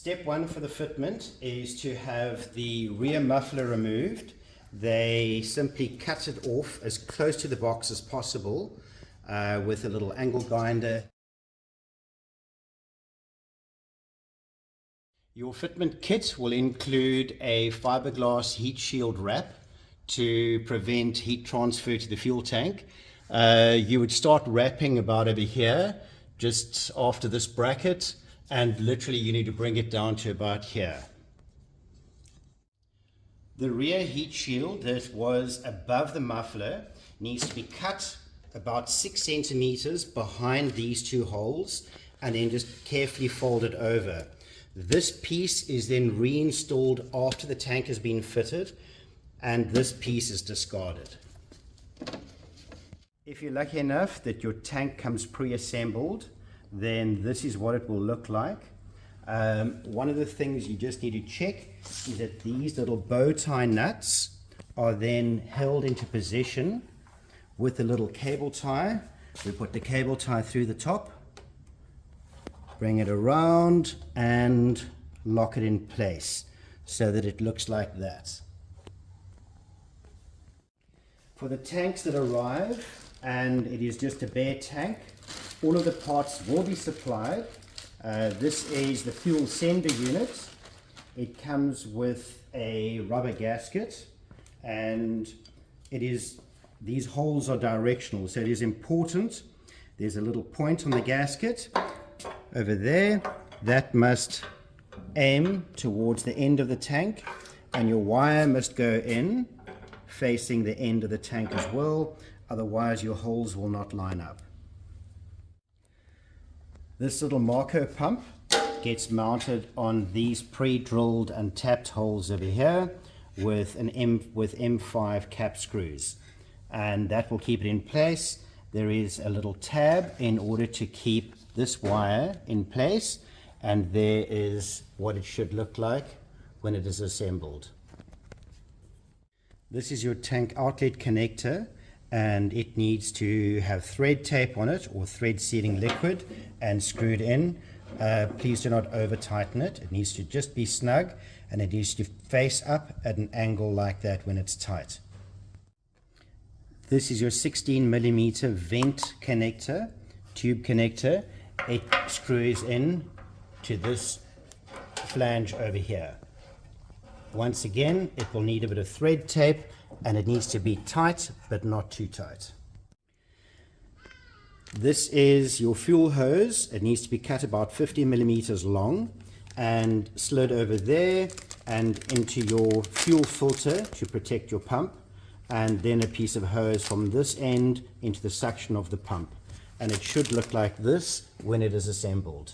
Step one for the fitment is to have the rear muffler removed. They simply cut it off as close to the box as possible with a little angle grinder. Your fitment kit will include a fiberglass heat shield wrap to prevent heat transfer to the fuel tank. You would start wrapping about over here, just after this bracket, and literally you need to bring it down to about here. The rear heat shield that was above the muffler needs to be cut about 6 centimeters behind these two holes and then just carefully folded over. This piece is then reinstalled after the tank has been fitted, and this piece is discarded. If you're lucky enough that your tank comes pre-assembled, then this is what it will look like. One of the things you just need to check is that these little bow tie nuts are then held into position with a little cable tie. We put the cable tie through the top, bring it around and lock it in place so that it looks like that. For the tanks that arrive and it is just a bare tank, all of the parts will be supplied. This is the fuel sender unit. It comes with a rubber gasket, and these holes are directional, so it is important. There's a little point on the gasket over there that must aim towards the end of the tank, and your wire must go in facing the end of the tank as well, otherwise your holes will not line up. This little Marco pump gets mounted on these pre-drilled and tapped holes over here with M5 cap screws, and that will keep it in place. There is a little tab in order to keep this wire in place, and there is what it should look like when it is assembled. This is your tank outlet connector, and it needs to have thread tape on it or thread sealing liquid and screwed in. Please do not over tighten it. It needs to just be snug, and it needs to face up at an angle like that when it's tight. This is your 16mm vent connector, tube connector. It screws in to this flange over here. Once again, it will need a bit of thread tape, and it needs to be tight but not too tight. This is your fuel hose. It needs to be cut about 50mm long and slid over there and into your fuel filter to protect your pump, and then a piece of hose from this end into the suction of the pump, and it should look like this when it is assembled.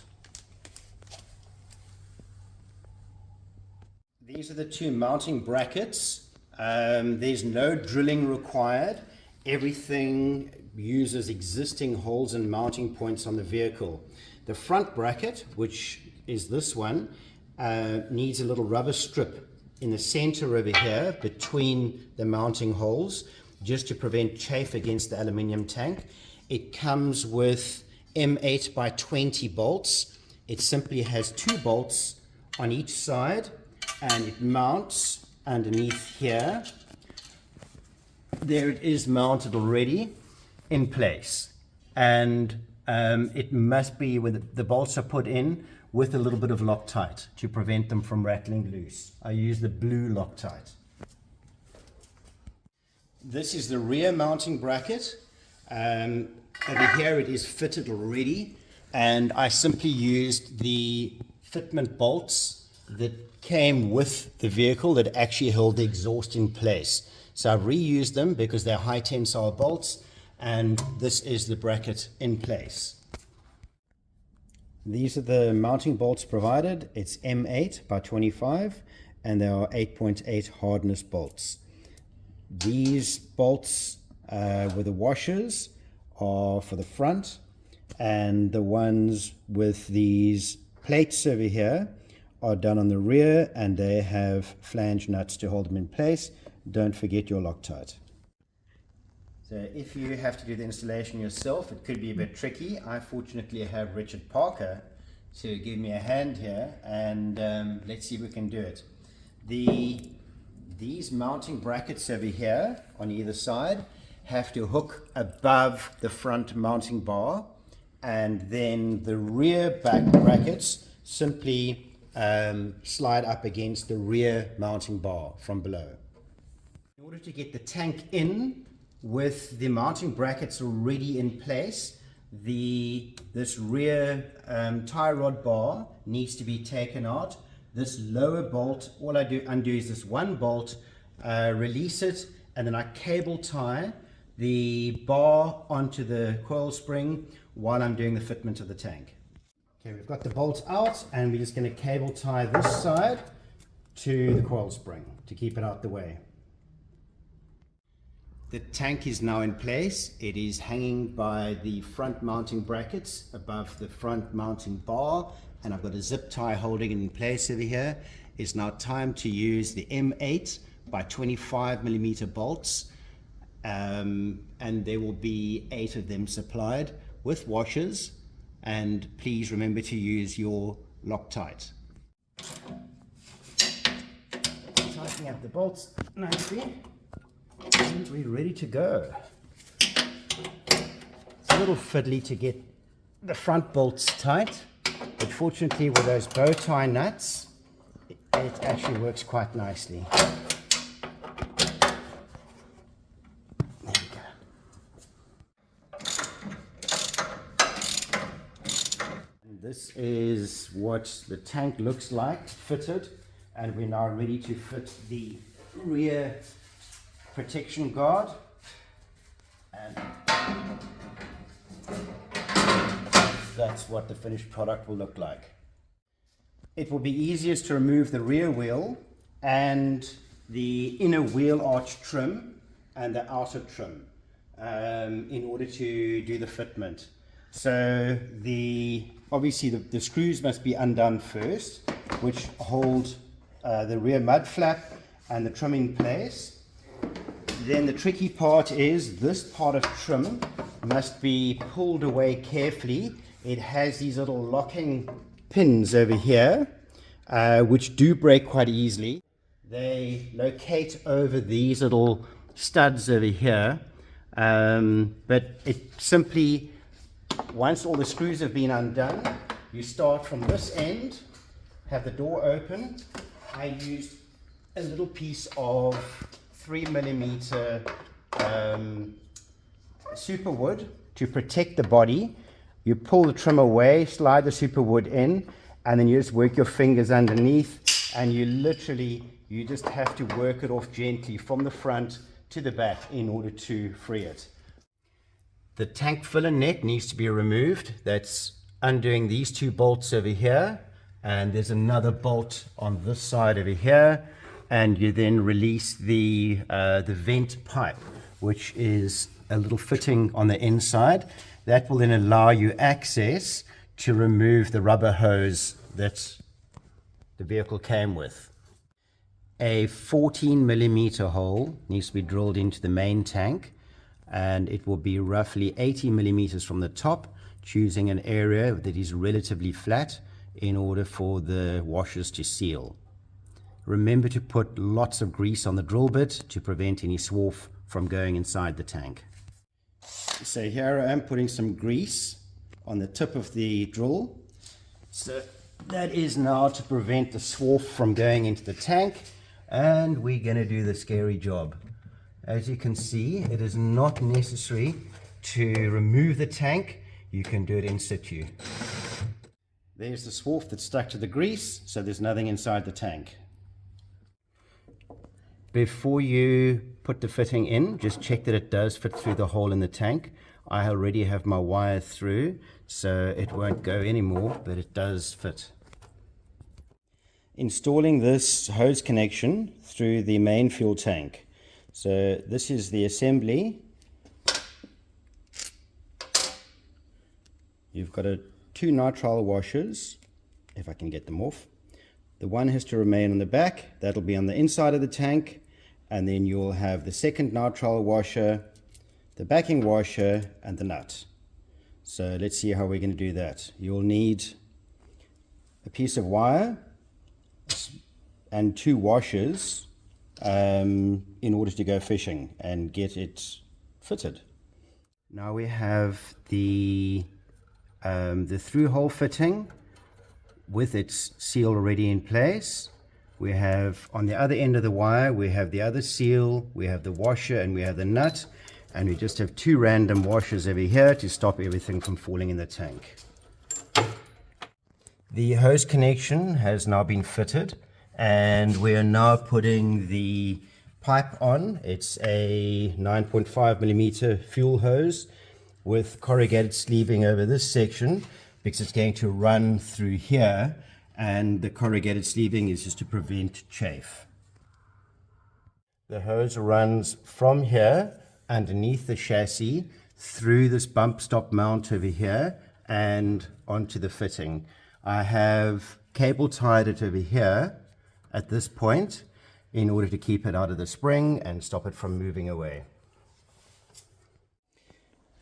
These are the two mounting brackets. There's no drilling required. Everything uses existing holes and mounting points on the vehicle. The front bracket, which is this one, needs a little rubber strip in the center over here between the mounting holes, just to prevent chafe against the aluminium tank. It comes with M8 by 20 bolts. It simply has 2 bolts on each side, and it mounts underneath here. There it is mounted already in place, and it must be when the bolts are put in with a little bit of Loctite to prevent them from rattling loose. I use the blue Loctite. This is the rear mounting bracket. Over here it is fitted already, and I simply used the fitment bolts that came with the vehicle that actually held the exhaust in place. So I've reused them because they're high tensile bolts, and this is the bracket in place. These are the mounting bolts provided. It's M8 by 25, and there are 8.8 hardness bolts. These bolts with the washers are for the front, and the ones with these plates over here are done on the rear, and they have flange nuts to hold them in place. Don't forget your Loctite. So if you have to do the installation yourself, it could be a bit tricky. I fortunately have Richard Parker to give me a hand here, and let's see if we can do it. These mounting brackets over here on either side have to hook above the front mounting bar, and then the rear back brackets simply slide up against the rear mounting bar from below. In order to get the tank in with the mounting brackets already in place, this rear tie rod bar needs to be taken out. This lower bolt, all I undo is this one bolt, release it, and then I cable tie the bar onto the coil spring while I'm doing the fitment of the tank. Okay, we've got the bolts out, and we're just going to cable tie this side to the coil spring to keep it out the way. The tank is now in place. It is hanging by the front mounting brackets above the front mounting bar, and I've got a zip tie holding it in place over here. It's now time to use the M8 by 25 millimeter bolts, and there will be 8 of them supplied with washers, and please remember to use your Loctite. Tightening up the bolts nicely, and we're ready to go. It's a little fiddly to get the front bolts tight, but fortunately with those bow tie nuts it actually works quite nicely. This is what the tank looks like fitted, and we're now ready to fit the rear protection guard, and that's what the finished product will look like. It will be easiest to remove the rear wheel and the inner wheel arch trim and the outer trim in order to do the fitment. So obviously the screws must be undone first, which hold the rear mud flap and the trim in place. Then the tricky part is this part of trim must be pulled away carefully. It has these little locking pins over here, which do break quite easily. They locate over these little studs over here, but it simply, once all the screws have been undone, you start from this end, have the door open. I used a little piece of 3 millimeter super wood to protect the body. You pull the trim away, slide the super wood in, and then you just work your fingers underneath, and you just have to work it off gently from the front to the back in order to free it. The tank filler net needs to be removed. That's undoing these 2 bolts over here, and there's another bolt on this side over here, and you then release the vent pipe, which is a little fitting on the inside. That will then allow you access to remove the rubber hose that the vehicle came with. A 14 millimeter hole needs to be drilled into the main tank, and it will be roughly 80 millimeters from the top, choosing an area that is relatively flat in order for the washers to seal. Remember to put lots of grease on the drill bit to prevent any swarf from going inside the tank. So here I am putting some grease on the tip of the drill. So that is now to prevent the swarf from going into the tank, and we're going to do the scary job. As you can see, it is not necessary to remove the tank. You can do it in situ. There's the swarf that's stuck to the grease, so there's nothing inside the tank. Before you put the fitting in, just check that it does fit through the hole in the tank. I already have my wire through, so it won't go anymore, but it does fit. Installing this hose connection through the main fuel tank. So this is the assembly. You've got 2 nitrile washers, if I can get them off. The one has to remain on the back, that'll be on the inside of the tank, and then you'll have the second nitrile washer, the backing washer, and the nut. So let's see how we're going to do that. You'll need a piece of wire and 2 washers in order to go fishing and get it fitted. Now we have the through-hole fitting with its seal already in place. We have on the other end of the wire, we have the other seal, we have the washer, and we have the nut, and we just have 2 random washers over here to stop everything from falling in the tank. The hose connection has now been fitted, and we are now putting the pipe on. It's a 9.5 millimeter fuel hose with corrugated sleeving over this section because it's going to run through here, and the corrugated sleeving is just to prevent chafe. The hose runs from here underneath the chassis through this bump stop mount over here and onto the fitting. I have cable tied it over here at this point in order to keep it out of the spring and stop it from moving away.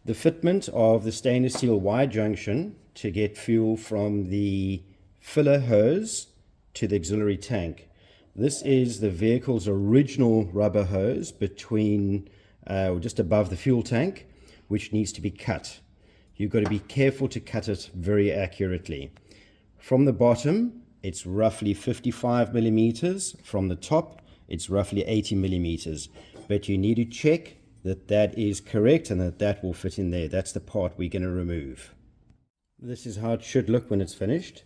The fitment of the stainless steel Y junction to get fuel from the filler hose to the auxiliary tank. This is the vehicle's original rubber hose between just above the fuel tank, which needs to be cut. You've got to be careful to cut it very accurately. From the bottom, it's roughly 55 millimeters. From the top, it's roughly 80 millimeters. But you need to check that that is correct and that that will fit in there. That's the part we're going to remove. This is how it should look when it's finished.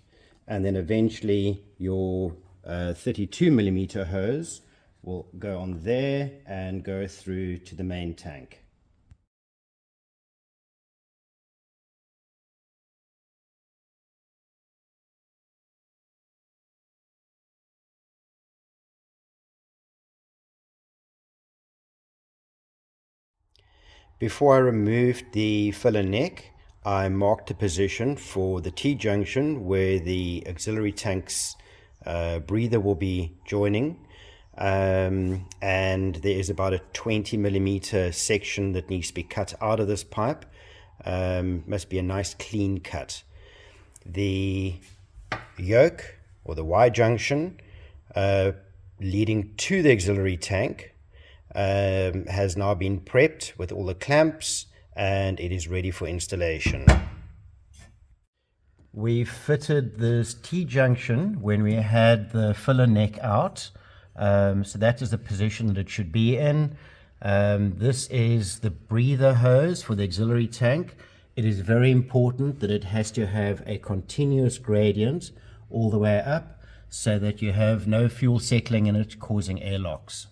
And then eventually your 32 millimeter hose will go on there and go through to the main tank. Before I removed the filler neck, I marked the position for the T-junction where the auxiliary tank's breather will be joining, and there is about a 20 millimeter section that needs to be cut out of this pipe. Must be a nice clean cut. The yoke or the Y-junction leading to the auxiliary tank has now been prepped with all the clamps, and it is ready for installation. We fitted this T-junction when we had the filler neck out, so that is the position that it should be in. This is the breather hose for the auxiliary tank. It is very important that it has to have a continuous gradient all the way up so that you have no fuel settling in it causing airlocks.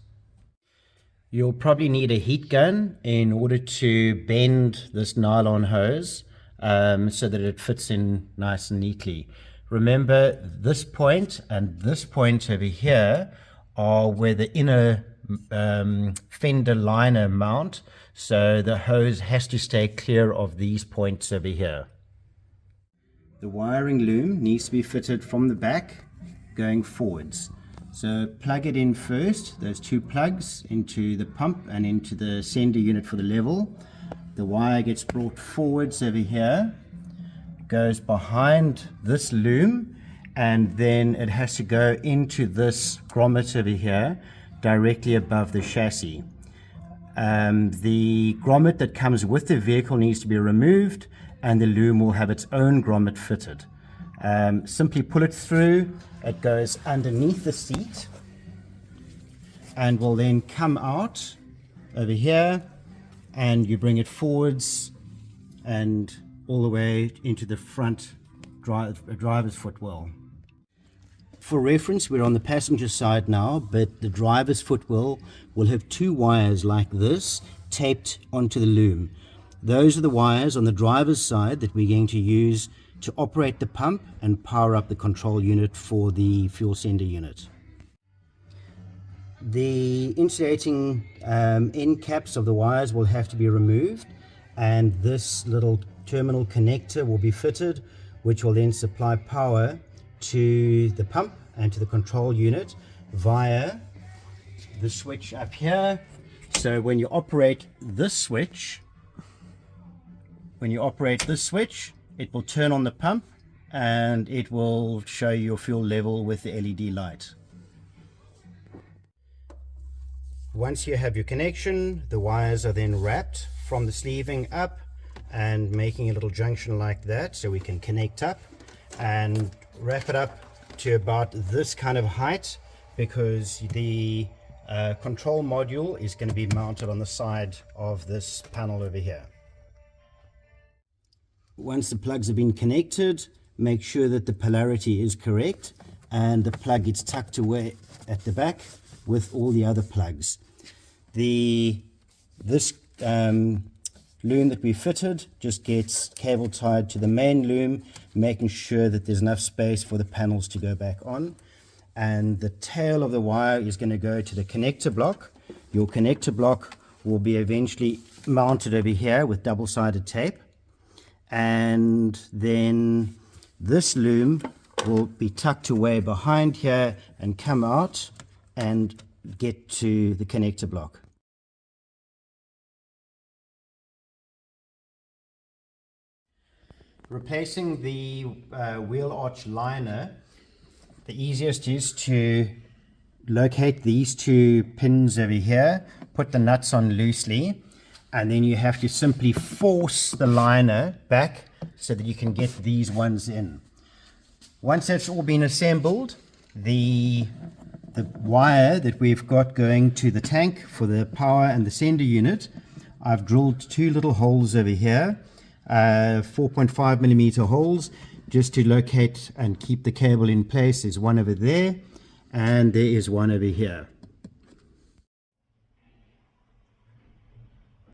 You'll probably need a heat gun in order to bend this nylon hose so that it fits in nice and neatly. Remember, this point and this point over here are where the inner fender liner mount, so the hose has to stay clear of these points over here. The wiring loom needs to be fitted from the back going forwards. So plug it in first, those 2 plugs into the pump and into the sender unit for the level. The wire gets brought forwards over here, goes behind this loom, and then it has to go into this grommet over here directly above the chassis. The grommet that comes with the vehicle needs to be removed, and the loom will have its own grommet fitted. Simply pull it through. It goes underneath the seat and will then come out over here, and you bring it forwards and all the way into the front driver's footwell. For reference, we're on the passenger side now, but the driver's footwell will have 2 wires like this taped onto the loom. Those are the wires on the driver's side that we're going to use to operate the pump and power up the control unit for the fuel sender unit. The insulating end caps of the wires will have to be removed, and this little terminal connector will be fitted, which will then supply power to the pump and to the control unit via the switch up here. So when you operate this switch, it will turn on the pump and it will show your fuel level with the LED light. Once you have your connection, the wires are then wrapped from the sleeving up and making a little junction like that, so we can connect up and wrap it up to about this kind of height, because the control module is going to be mounted on the side of this panel over here. Once the plugs have been connected, make sure that the polarity is correct and the plug gets tucked away at the back with all the other plugs. This loom that we fitted just gets cable tied to the main loom, making sure that there's enough space for the panels to go back on. And the tail of the wire is going to go to the connector block. Your connector block will be eventually mounted over here with double-sided tape, and then this loom will be tucked away behind here and come out and get to the connector block. Replacing the wheel arch liner, the easiest is to locate these two pins over here, put the nuts on loosely, and then you have to simply force the liner back so that you can get these ones in. Once that's all been assembled, the wire that we've got going to the tank for the power and the sender unit, I've drilled two little holes over here, 4.5mm holes, just to locate and keep the cable in place. There's one over there and there is one over here.